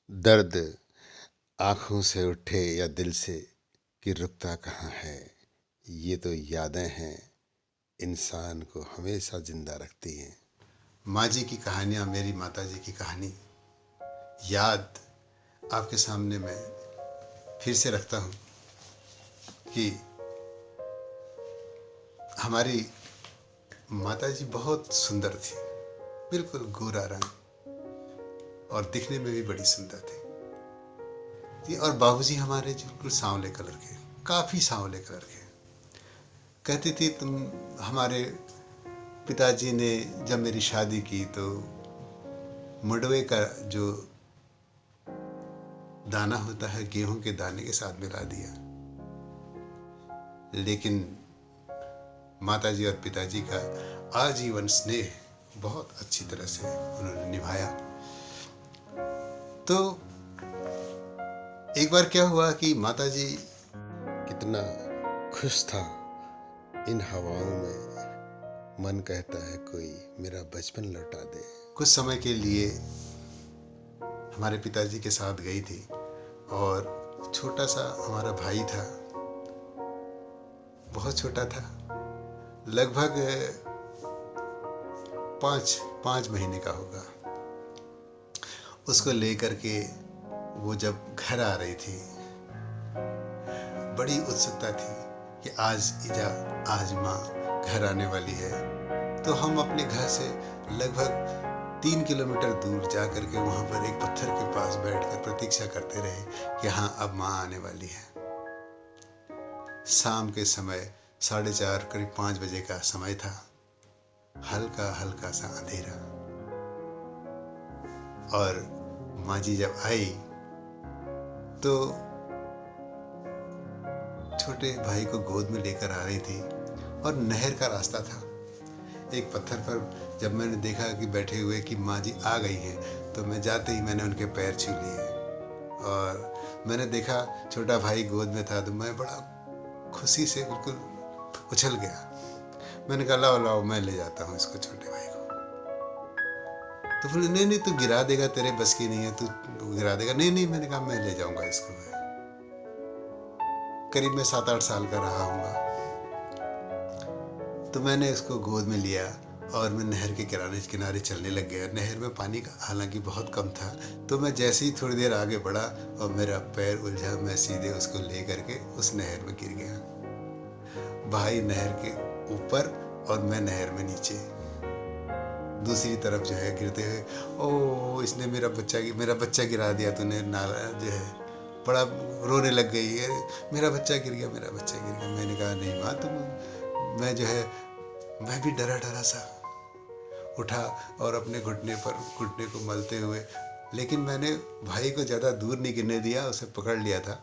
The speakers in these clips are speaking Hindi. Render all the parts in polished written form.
दर्द आँखों से उठे या दिल से कि रुकता कहाँ है। ये तो यादें हैं, इंसान को हमेशा जिंदा रखती हैं। माँ जी की कहानियाँ, मेरी माता जी की कहानी याद आपके सामने मैं फिर से रखता हूँ कि हमारी माता जी बहुत सुंदर थी, बिल्कुल गोरा रंग और दिखने में भी बड़ी सुंदर थी। और बाबूजी हमारे बिल्कुल सांवले कलर के, काफ़ी सांवले कलर के। कहती थी तुम, हमारे पिताजी ने जब मेरी शादी की तो मंडुवे का जो दाना होता है गेहूं के दाने के साथ मिला दिया। लेकिन माताजी और पिताजी का आजीवन स्नेह बहुत अच्छी तरह से उन्होंने निभाया। तो एक बार क्या हुआ कि माताजी कितना खुश था इन हवाओं में, मन कहता है कोई मेरा बचपन लौटा दे। कुछ समय के लिए हमारे पिताजी के साथ गई थी और छोटा सा हमारा भाई था, बहुत छोटा था, लगभग पाँच महीने का होगा। उसको लेकर के वो जब घर आ रही थी, बड़ी उत्सुकता थी कि आज माँ घर आने वाली है। तो हम अपने घर से लगभग 3 किलोमीटर दूर जा कर के वहाँ पर एक पत्थर के पास बैठकर प्रतीक्षा करते रहे कि हाँ अब माँ आने वाली है। शाम के समय 4:30 करीब 5 बजे का समय था, हल्का हल्का सा अंधेरा। और माँ जी जब आई तो छोटे भाई को गोद में लेकर आ रही थी और नहर का रास्ता था। एक पत्थर पर जब मैंने देखा कि बैठे हुए कि माँ जी आ गई हैं, तो मैं जाते ही मैंने उनके पैर छू लिए और मैंने देखा छोटा भाई गोद में था, तो मैं बड़ा खुशी से बिल्कुल उछल गया। मैंने कहा लाओ लाओ मैं ले जाता हूँ इसको, छोटे भाई को। तो बोले नहीं तू गिरा देगा, तेरे बस की नहीं है, तू गिरा देगा। नहीं मैंने कहा मैं ले जाऊंगा इसको। मैं करीब मैं 7-8 साल का रहा हूँगा। तो मैंने इसको गोद में लिया और मैं नहर के किनारे चलने लग गया। नहर में पानी का हालांकि बहुत कम था, तो मैं जैसे ही थोड़ी देर आगे बढ़ा और मेरा पैर उलझा, मैं सीधे उसको ले करके उस नहर में गिर गया। भाई नहर के ऊपर और मैं नहर में नीचे, दूसरी तरफ जो है गिरते हुए, ओ इसने मेरा बच्चा गिरा दिया तूने, नाला जो है बड़ा रोने लग गई है, मेरा बच्चा गिर गया। मैंने कहा नहीं माँ तुम, मैं भी डरा सा उठा और अपने घुटने को मलते हुए, लेकिन मैंने भाई को ज़्यादा दूर नहीं गिरने दिया, उसे पकड़ लिया था,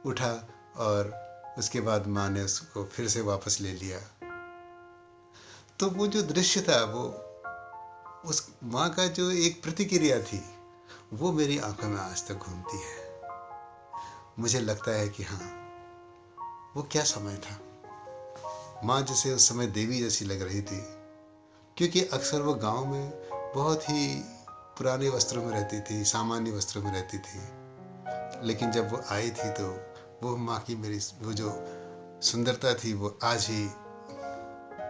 उठा और उसके बाद माँ ने उसको फिर से वापस ले लिया। तो वो जो दृश्य था, वो उस माँ का जो एक प्रतिक्रिया थी, वो मेरी आंखों में आज तक घूमती है। मुझे लगता है कि हाँ, वो क्या समय था। माँ जैसे उस समय देवी जैसी लग रही थी, क्योंकि अक्सर वो गांव में बहुत ही पुराने वस्त्रों में रहती थी, सामान्य वस्त्रों में रहती थी। लेकिन जब वो आई थी तो वो माँ की मेरी वो जो सुंदरता थी, वो आज ही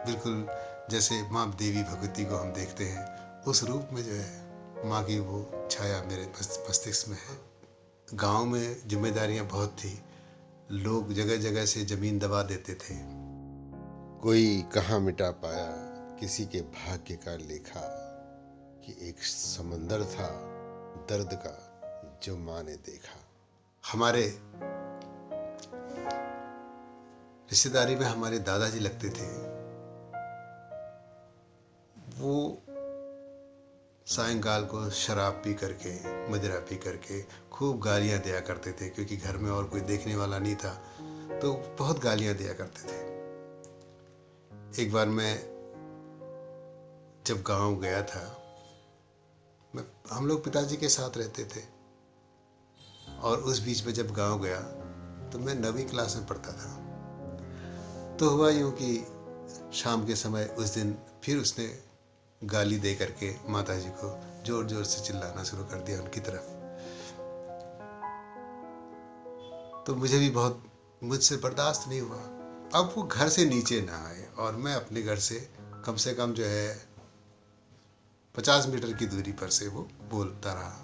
बिल्कुल जैसे माँ देवी भगवती को हम देखते हैं, उस रूप में जो है माँ की वो छाया मेरे मस्तिष्क में है। गांव में जिम्मेदारियां बहुत थी, लोग जगह जगह से जमीन दबा देते थे। कोई कहाँ मिटा पाया किसी के भाग्य का लेखा, कि एक समंदर था दर्द का जो माँ ने देखा। हमारे रिश्तेदारी में हमारे दादाजी लगते थे, वो सायंकाल को शराब पी करके, मदिरा पी करके खूब गालियां दिया करते थे, क्योंकि घर में और कोई देखने वाला नहीं था, तो बहुत गालियां दिया करते थे। एक बार मैं जब गांव गया था, हम लोग पिताजी के साथ रहते थे, और उस बीच में जब गांव गया तो मैं 9वीं क्लास में पढ़ता था। तो हुआ यूँ कि शाम के समय उस दिन फिर उसने गाली दे करके माताजी को जोर जोर से चिल्लाना शुरू कर दिया उनकी तरफ। तो मुझे भी बहुत, मुझसे बर्दाश्त नहीं हुआ। अब वो घर से नीचे ना आए और मैं अपने घर से कम जो है 50 मीटर की दूरी पर से वो बोलता रहा।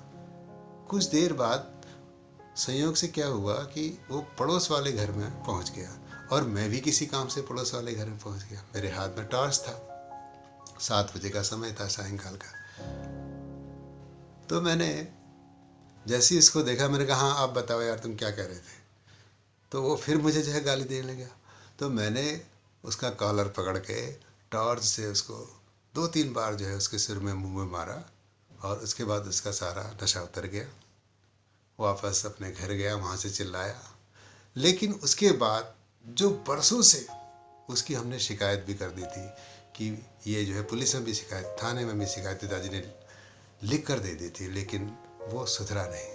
कुछ देर बाद संयोग से क्या हुआ कि वो पड़ोस वाले घर में पहुंच गया और मैं भी किसी काम से पड़ोस वाले घर में पहुंच गया। मेरे हाथ में टॉर्च था, 7 बजे का समय था सायंकाल का। तो मैंने जैसे ही इसको देखा, मैंने कहा हाँ आप बताओ यार तुम क्या कह रहे थे। तो वो फिर मुझे जो है गाली देने लगा। तो मैंने उसका कॉलर पकड़ के टॉर्च से उसको 2-3 बार जो है उसके सिर में मुंह में मारा और उसके बाद उसका सारा नशा उतर गया। वापस अपने घर गया, वहाँ से चिल्लाया। लेकिन उसके बाद जो बरसों से उसकी हमने शिकायत भी कर दी थी कि ये जो है पुलिस में भी शिकायत, थाने में भी शिकायत पिताजी ने लिख कर दे दी थी, लेकिन वो सुधरा नहीं।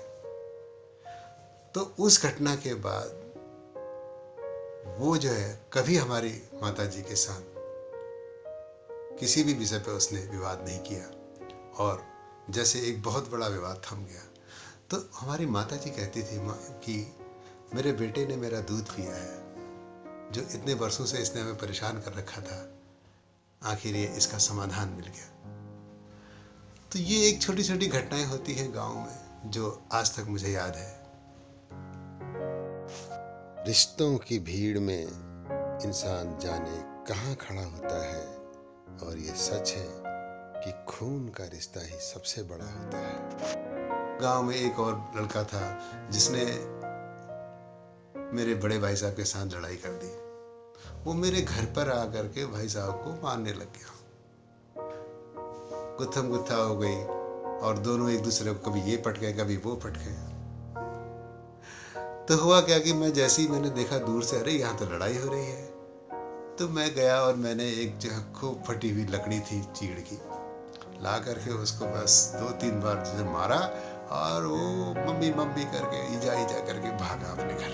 तो उस घटना के बाद वो जो है कभी हमारी माताजी के साथ किसी भी विषय पर उसने विवाद नहीं किया और जैसे एक बहुत बड़ा विवाद थम गया। तो हमारी माताजी कहती थी कि मेरे बेटे ने मेरा दूध पिया है, जो इतने वर्षों से इसने हमें परेशान कर रखा था, आखिर ये इसका समाधान मिल गया। तो ये एक छोटी छोटी घटनाएं होती हैं गांव में जो आज तक मुझे याद है। रिश्तों की भीड़ में इंसान जाने कहाँ खड़ा होता है और ये सच है कि खून का रिश्ता ही सबसे बड़ा होता है। गांव में एक और लड़का था जिसने मेरे बड़े भाई साहब के साथ लड़ाई कर दी। वो मेरे घर पर आकर के भाई साहब को मारने लग गया। गुत्थम गुत्था हो गई और दोनों एक दूसरे को कभी ये पट गए कभी वो पट गए। तो हुआ क्या कि मैं जैसे ही मैंने देखा दूर से, अरे यहाँ तो लड़ाई हो रही है, तो मैं गया और मैंने एक जो है खूब फटी हुई लकड़ी थी चीड़ की, ला करके उसको बस 2-3 बार जैसे मारा और वो मम्मी मम्मी करके ईजा ईजा करके भागा अपने घर।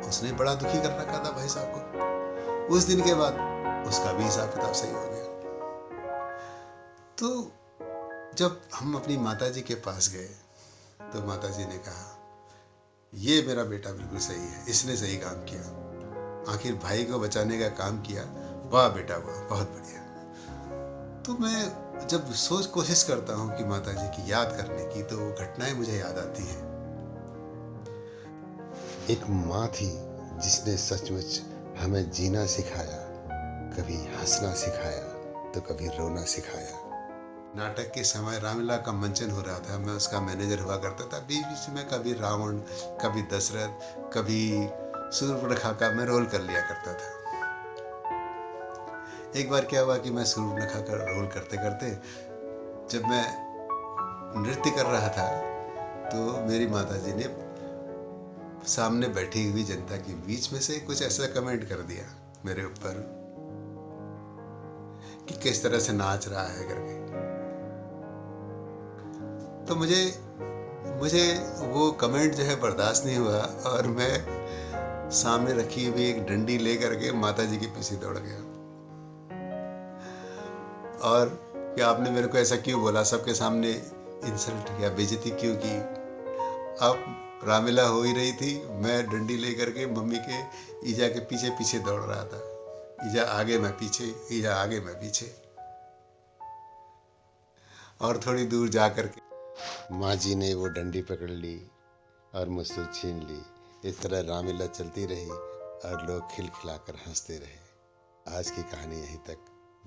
उसने बड़ा दुखी कर रखा था भाई साहब को। उस दिन के बाद उसका भी हिसाब किताब सही हो गया। तो जब हम अपनी माताजी के पास गए तो माताजी ने कहा ये मेरा बेटा बिल्कुल सही है, इसने सही काम किया, आखिर भाई को बचाने का काम किया, वाह बेटा वाह, बहुत बढ़िया। तो मैं जब कोशिश करता हूँ कि माताजी की याद करने की, तो वो घटनाएं मुझे याद आती हैं। एक माँ थी जिसने सचमुच हमें जीना सिखाया, कभी हंसना सिखाया तो कभी रोना सिखाया। नाटक के समय रामलीला का मंचन हो रहा था, मैं उसका मैनेजर हुआ करता था। बीच बीच में कभी रावण, कभी दशरथ, कभी सूर्पनखा का मैं रोल कर लिया करता था। एक बार क्या हुआ कि मैं सूर्पनखा का रोल करते करते जब मैं नृत्य कर रहा था तो मेरी माताजी ने सामने बैठी हुई जनता के बीच में से कुछ ऐसा कमेंट कर दिया मेरे ऊपर कि किस तरह से नाच रहा है करके। तो मुझे वो कमेंट जो है बर्दाश्त नहीं हुआ और मैं सामने रखी हुई एक डंडी ले करके माताजी के पीछे दौड़ गया। और कि आपने मेरे को ऐसा क्यों बोला, सबके सामने इंसल्ट किया, बेइज्जती क्यों की। अब रामलीला हो ही रही थी, मैं डंडी ले करके मम्मी के ईजा के पीछे पीछे दौड़ रहा था। ईजा आगे मैं पीछे, ईजा आगे मैं पीछे। और थोड़ी दूर जा करके माँ जी ने वो डंडी पकड़ ली और मुझसे छीन ली। इस तरह रामलीला चलती रही और लोग खिलखिलाकर हंसते रहे। आज की कहानी यहीं तक